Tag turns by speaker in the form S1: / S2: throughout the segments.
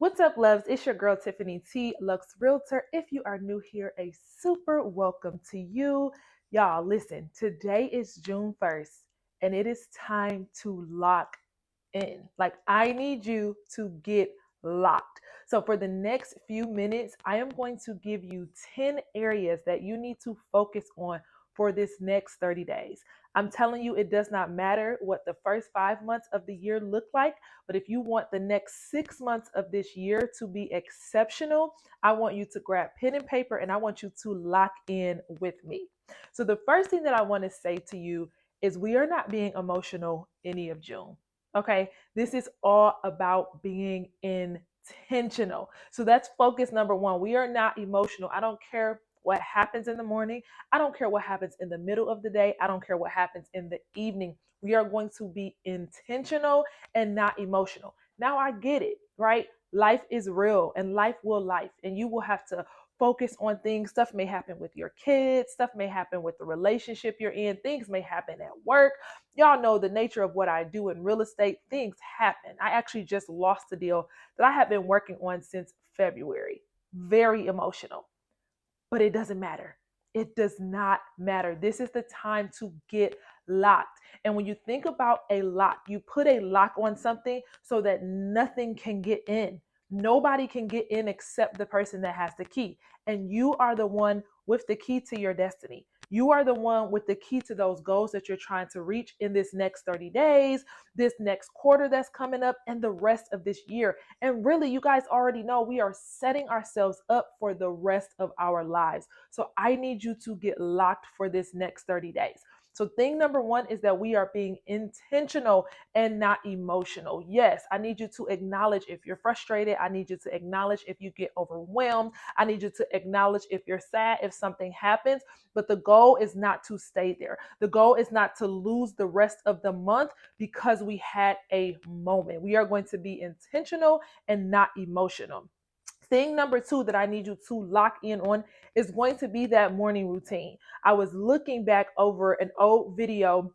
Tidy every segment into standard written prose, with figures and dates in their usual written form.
S1: What's up, loves? It's your girl, Tiffany T, Lux Realtor. If you are new here, a super welcome to you. Y'all, listen, today is June 1st, and it is time to lock in. Like, I need you to get locked. So, for the next few minutes, I am going to give you 10 areas that you need to focus on for this next 30 days. I'm telling you, it does not matter what the first 5 months of the year look like. But if you want the next 6 months of this year to be exceptional, I want you to grab pen and paper and I want you to lock in with me. So, the first thing that I want to say to you is we are not being emotional any of June. Okay. This is all about being intentional. So, that's focus number one. We are not emotional. I don't care what happens in the morning. I don't care what happens in the middle of the day. I don't care what happens in the evening. We are going to be intentional and not emotional. Now I get it, right? Life is real and life will life, and you will have to focus on things. Stuff may happen with your kids, stuff may happen with the relationship you're in, things may happen at work. Y'all know the nature of what I do in real estate, things happen. I actually just lost a deal that I have been working on since February. Very emotional, but it doesn't matter. It does not matter. This is the time to get locked. And when you think about a lock, you put a lock on something so that nothing can get in. Nobody can get in except the person that has the key. And you are the one with the key to your destiny. You are the one with the key to those goals that you're trying to reach in this next 30 days, this next quarter that's coming up, and the rest of this year. And really, you guys already know we are setting ourselves up for the rest of our lives. So I need you to get locked for this next 30 days. So thing number one is that we are being intentional and not emotional. Yes, I need you to acknowledge if you're frustrated. I need you to acknowledge if you get overwhelmed. I need you to acknowledge if you're sad, if something happens. But the goal is not to stay there. The goal is not to lose the rest of the month because we had a moment. We are going to be intentional and not emotional. Thing number two that I need you to lock in on is going to be that morning routine. I was looking back over an old video.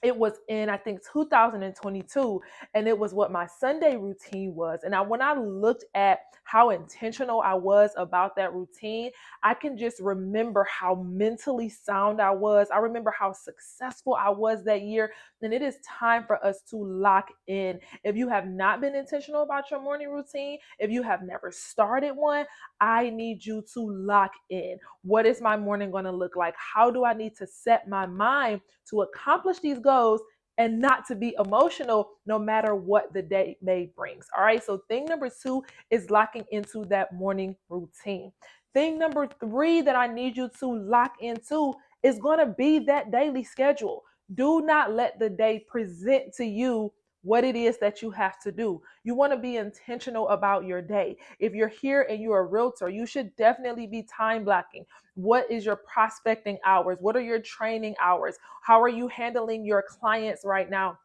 S1: It was in, I think, 2022, and it was what my Sunday routine was. And when I looked at how intentional I was about that routine, I can just remember how mentally sound I was. I remember how successful I was that year. And it is time for us to lock in. If you have not been intentional about your morning routine, if you have never started one, I need you to lock in. What is my morning going to look like? How do I need to set my mind to accomplish these goals and not to be emotional no matter what the day may brings? All right. So thing number two is locking into that morning routine. Thing number three that I need you to lock into is going to be that daily schedule. Do not let the day present to you what it is that you have to do. You want to be intentional about your day. If you're here and you're a realtor, you should definitely be time blocking. What is your prospecting hours? What are your training hours? How are you handling your clients right now?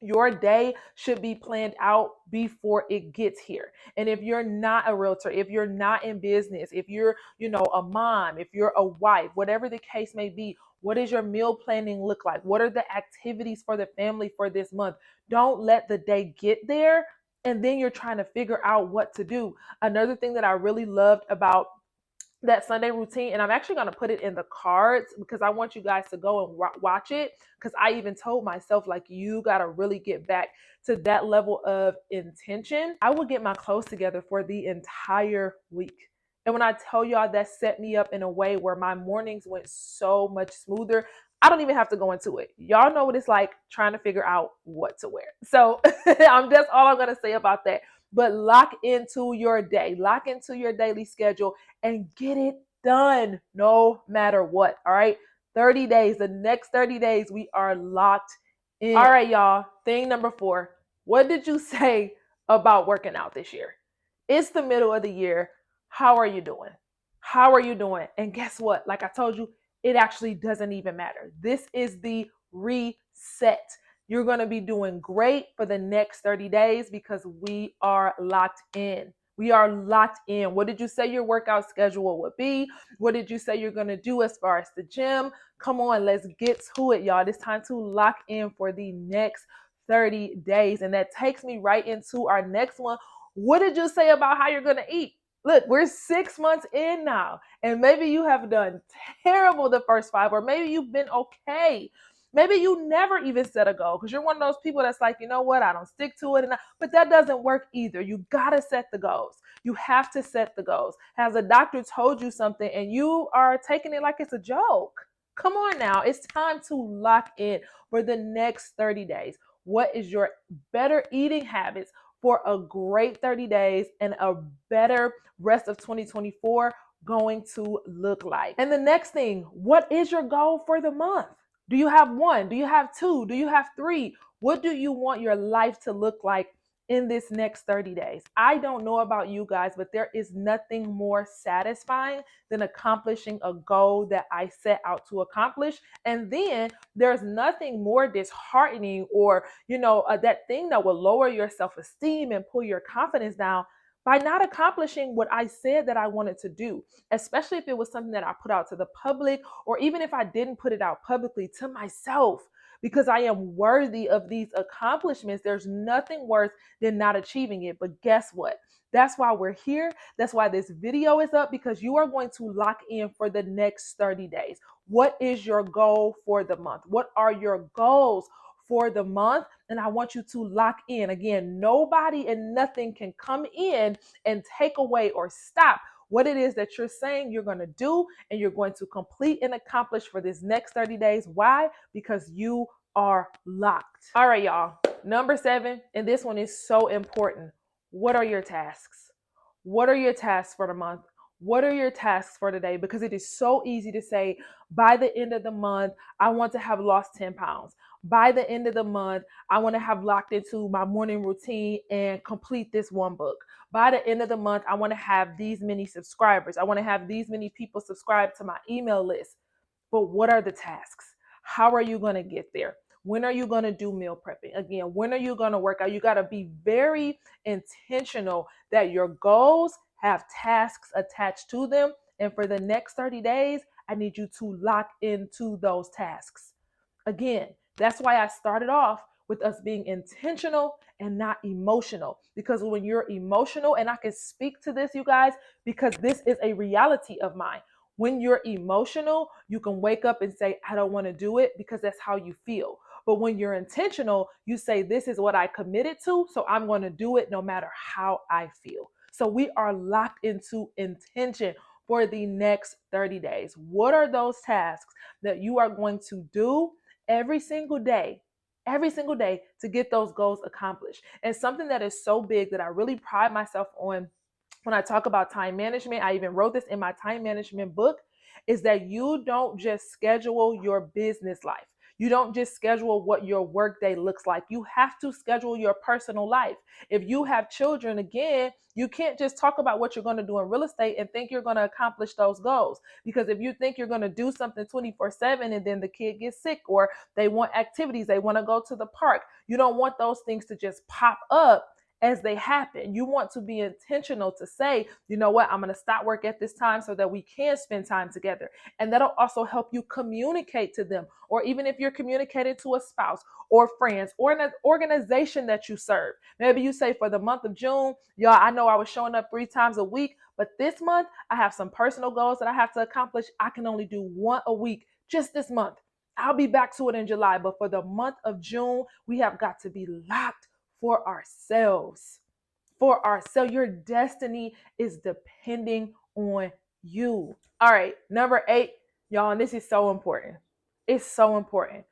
S1: Your day should be planned out before it gets here. And if you're not a realtor, if you're not in business, if you're, a mom, if you're a wife, whatever the case may be, what does your meal planning look like? What are the activities for the family for this month? Don't let the day get there and then you're trying to figure out what to do. Another thing that I really loved about that Sunday routine, and I'm actually going to put it in the cards because I want you guys to go and watch it, because I even told myself, like, you got to really get back to that level of intention. I would get my clothes together for the entire week. And when I tell y'all, that set me up in a way where my mornings went so much smoother. I don't even have to go into it. Y'all know what it's like trying to figure out what to wear. So that's all I'm going to say about that. But lock into your day, lock into your daily schedule and get it done no matter what. All right. 30 days, the next 30 days, we are locked in. All right, y'all. Thing number four. What did you say about working out this year? It's the middle of the year. How are you doing? How are you doing? And guess what? Like I told you, it actually doesn't even matter. This is the reset. You're going to be doing great for the next 30 days because we are locked in. We are locked in. What did you say your workout schedule would be? What did you say you're going to do as far as the gym? Come on, let's get to it, y'all. It's time to lock in for the next 30 days. And that takes me right into our next one. What did you say about how you're going to eat? Look, we're 6 months in now, and maybe you have done terrible the first 5, or maybe you've been okay. Maybe you never even set a goal because you're one of those people that's like, you know what, I don't stick to it. But that doesn't work either. You got to set the goals. You have to set the goals. Has a doctor told you something and you are taking it like it's a joke? Come on now. It's time to lock in for the next 30 days. What is your better eating habits for a great 30 days and a better rest of 2024 going to look like? And the next thing, what is your goal for the month? Do you have one? Do you have two? Do you have three? What do you want your life to look like in this next 30 days? I don't know about you guys, but there is nothing more satisfying than accomplishing a goal that I set out to accomplish. And then there's nothing more disheartening or, that thing that will lower your self-esteem and pull your confidence down by not accomplishing what I said that I wanted to do, especially if it was something that I put out to the public, or even if I didn't put it out publicly to myself, because I am worthy of these accomplishments. There's nothing worse than not achieving it. But guess what? That's why we're here. That's why this video is up, because you are going to lock in for the next 30 days. What is your goal for the month? What are your goals for the month? And I want you to lock in. Again, nobody and nothing can come in and take away or stop what it is that you're saying you're going to do and you're going to complete and accomplish for this next 30 days. Why? Because you are locked. All right, y'all. Number 7, and this one is so important. What are your tasks? What are your tasks for the month? What are your tasks for the day? Because it is so easy to say, by the end of the month, I want to have lost 10 pounds. By the end of the month, I want to have locked into my morning routine and complete this one book. By the end of the month, I want to have these many subscribers. I want to have these many people subscribe to my email list. But what are the tasks? How are you going to get there? When are you going to do meal prepping? Again, when are you going to work out? You got to be very intentional that your goals have tasks attached to them. And for the next 30 days, I need you to lock into those tasks. Again, that's why I started off with us being intentional and not emotional. Because when you're emotional, and I can speak to this, you guys, because this is a reality of mine. When you're emotional, you can wake up and say, I don't want to do it, because that's how you feel. But when you're intentional, you say, this is what I committed to, so I'm going to do it no matter how I feel. So we are locked into intention for the next 30 days. What are those tasks that you are going to do every single day to get those goals accomplished? And something that is so big that I really pride myself on when I talk about time management, I even wrote this in my time management book, is that you don't just schedule your business life. You don't just schedule what your workday looks like. You have to schedule your personal life. If you have children, again, you can't just talk about what you're going to do in real estate and think you're going to accomplish those goals. Because if you think you're going to do something 24/7 and then the kid gets sick, or they want activities, they want to go to the park, you don't want those things to just pop up as they happen. You want to be intentional to say, you know what, I'm going to stop work at this time so that we can spend time together. And that'll also help you communicate to them. Or even if you're communicating to a spouse or friends or an organization that you serve, maybe you say, for the month of June, y'all, I know I was showing up 3 times a week, but this month I have some personal goals that I have to accomplish. I can only do one a week just this month. I'll be back to it in July. But for the month of June, we have got to be locked for ourselves. For ourselves. Your destiny is depending on you. All right, number 8, y'all, and this is so important. It's so important.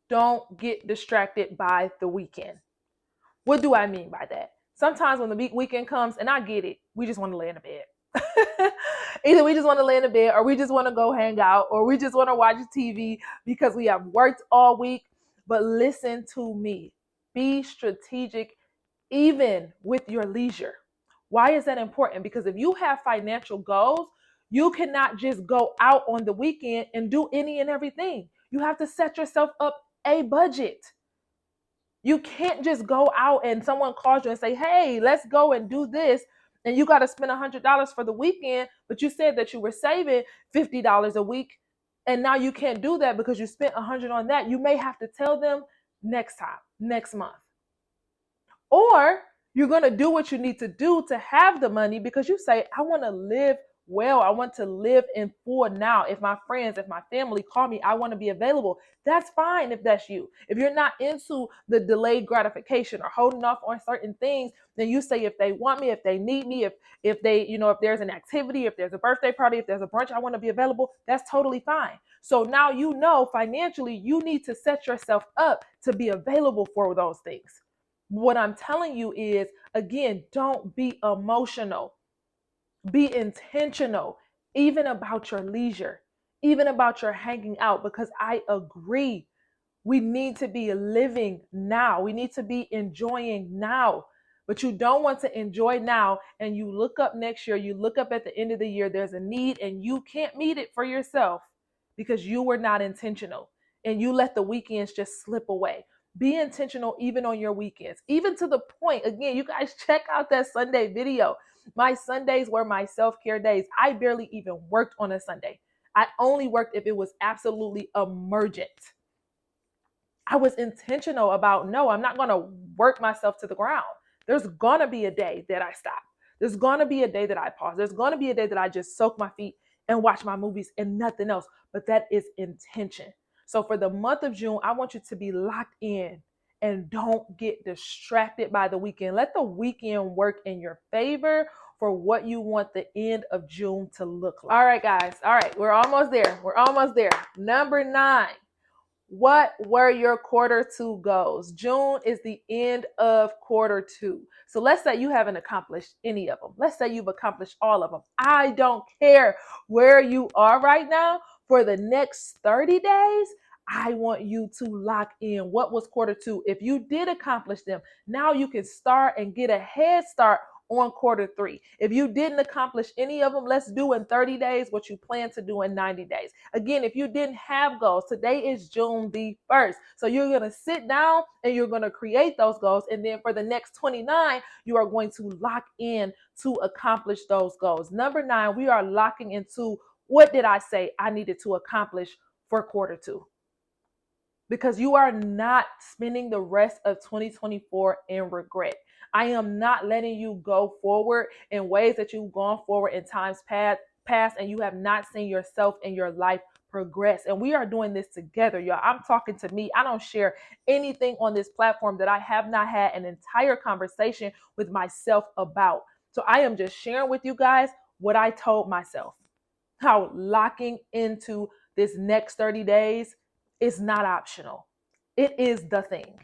S1: Don't get distracted by the weekend. What do I mean by that? Sometimes when the big weekend comes, and I get it, we just want to lay in the bed. Either we just want to lay in the bed, or we just want to go hang out, or we just want to watch TV because we have worked all week. But listen to me. Be strategic even with your leisure. Why is that important? Because if you have financial goals, you cannot just go out on the weekend and do any and everything. You have to set yourself up a budget. You can't just go out and someone calls you and say, hey, let's go and do this. And you got to spend $100 for the weekend, but you said that you were saving $50 a week. And now you can't do that because you spent $100 on that. You may have to tell them next time, next month. Or You're going to do what you need to do to have the money because you say, I want to live well. I want to live in full now. If my friends, if my family call me, I want to be available. That's fine if that's you. If you're not into the delayed gratification or holding off on certain things, then you say, if they want me, if they need me, if they, if there's an activity, if there's a birthday party, if there's a brunch, I want to be available. That's totally fine. So now financially, you need to set yourself up to be available for those things. What I'm telling you is, again, don't be emotional. Be intentional, even about your leisure, even about your hanging out, because I agree. We need to be living now. We need to be enjoying now. But you don't want to enjoy now and you look up next year, you look up at the end of the year, there's a need and you can't meet it for yourself because you were not intentional and you let the weekends just slip away. Be intentional even on your weekends, even to the point, again, you guys check out that Sunday video. My Sundays were my self-care days. I barely even worked on a Sunday. I only worked if it was absolutely emergent. I was intentional about, no, I'm not going to work myself to the ground. There's going to be a day that I stop. There's going to be a day that I pause. There's going to be a day that I just soak my feet and watch my movies and nothing else. But that is intention. So for the month of June, I want you to be locked in and don't get distracted by the weekend. Let the weekend work in your favor for what you want the end of June to look like. All right, guys. All right. We're almost there. We're almost there. Number 9. What were your quarter 2 goals? June is the end of quarter 2. So let's say you haven't accomplished any of them. Let's say you've accomplished all of them. I don't care where you are right now. For the next 30 days, I want you to lock in what was quarter 2. If you did accomplish them, now you can start and get a head start on quarter 3. If you didn't accomplish any of them, let's do in 30 days what you plan to do in 90 days. Again, if you didn't have goals, today is June the 1st. So you're going to sit down and you're going to create those goals. And then for the next 29, you are going to lock in to accomplish those goals. Number 9, we are locking into, what did I say I needed to accomplish for quarter 2? Because you are not spending the rest of 2024 in regret. I am not letting you go forward in ways that you've gone forward in times past and you have not seen yourself and your life progress. And we are doing this together, y'all. I'm talking to me. I don't share anything on this platform that I have not had an entire conversation with myself about. So I am just sharing with you guys what I told myself, how locking into this next 30 days is not optional. It is the thing.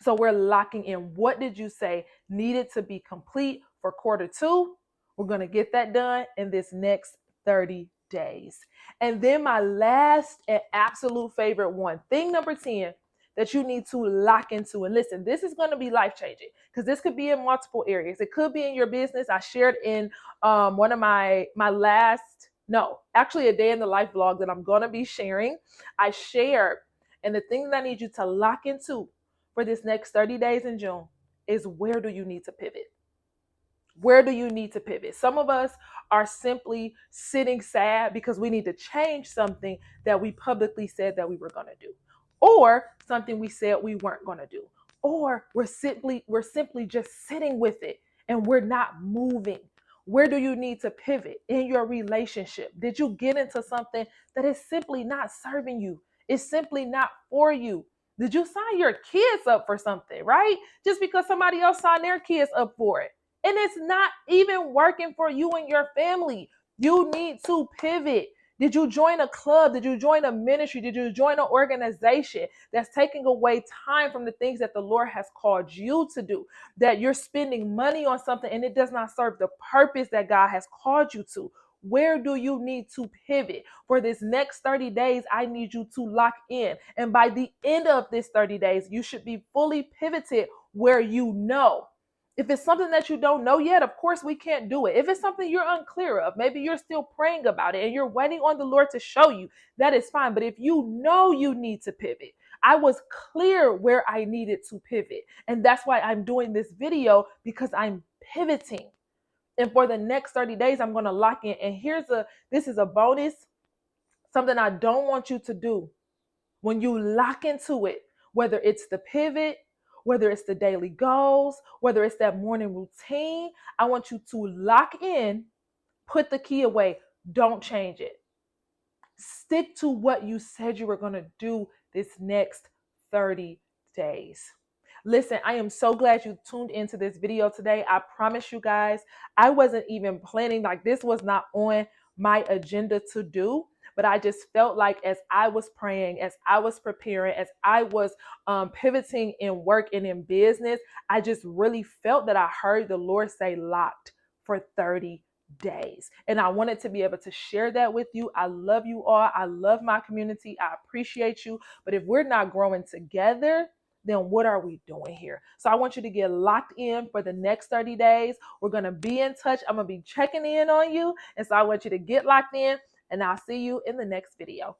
S1: So we're locking in. What did you say needed to be complete for quarter 2? We're going to get that done in this next 30 days. And then my last and absolute favorite one, thing number 10 that you need to lock into. And listen, this is going to be life-changing because this could be in multiple areas. It could be in your business. I shared in one of my last, no, actually a day in the life vlog that I'm going to be sharing. I shared, and the thing that I need you to lock into for this next 30 days in June is, where do you need to pivot? Where do you need to pivot? Some of us are simply sitting sad because we need to change something that we publicly said that we were going to do, or something we said we weren't going to do, or we're simply just sitting with it and we're not moving. Where do you need to pivot in your relationship? Did you get into something that is simply not serving you? It's simply not for you. Did you sign your kids up for something, right? Just because somebody else signed their kids up for it, and it's not even working for you and your family. You need to pivot. Did you join a club? Did you join a ministry? Did you join an organization that's taking away time from the things that the Lord has called you to do? That you're spending money on something and it does not serve the purpose that God has called you to. Where do you need to pivot? For this next 30 days, I need you to lock in. And by the end of this 30 days, you should be fully pivoted where you know. If it's something that you don't know yet, of course we can't do it. If it's something you're unclear of, maybe you're still praying about it and you're waiting on the Lord to show you, that is fine. But if you know you need to pivot, I was clear where I needed to pivot. And that's why I'm doing this video, because I'm pivoting. And for the next 30 days, I'm going to lock in. And this is a bonus, something I don't want you to do. When you lock into it, whether it's the pivot, whether it's the daily goals, whether it's that morning routine. I want you to lock in, put the key away, don't change it. Stick to what you said you were going to do this next 30 days. Listen, I am so glad you tuned into this video today. I promise you guys, I wasn't even planning, like, this was not on my agenda to do. But I just felt like as I was praying, as I was preparing, as I was pivoting in work and in business, I just really felt that I heard the Lord say locked for 30 days. And I wanted to be able to share that with you. I love you all. I love my community. I appreciate you. But if we're not growing together, then what are we doing here? So I want you to get locked in for the next 30 days. We're going to be in touch. I'm going to be checking in on you. And so I want you to get locked in, and I'll see you in the next video.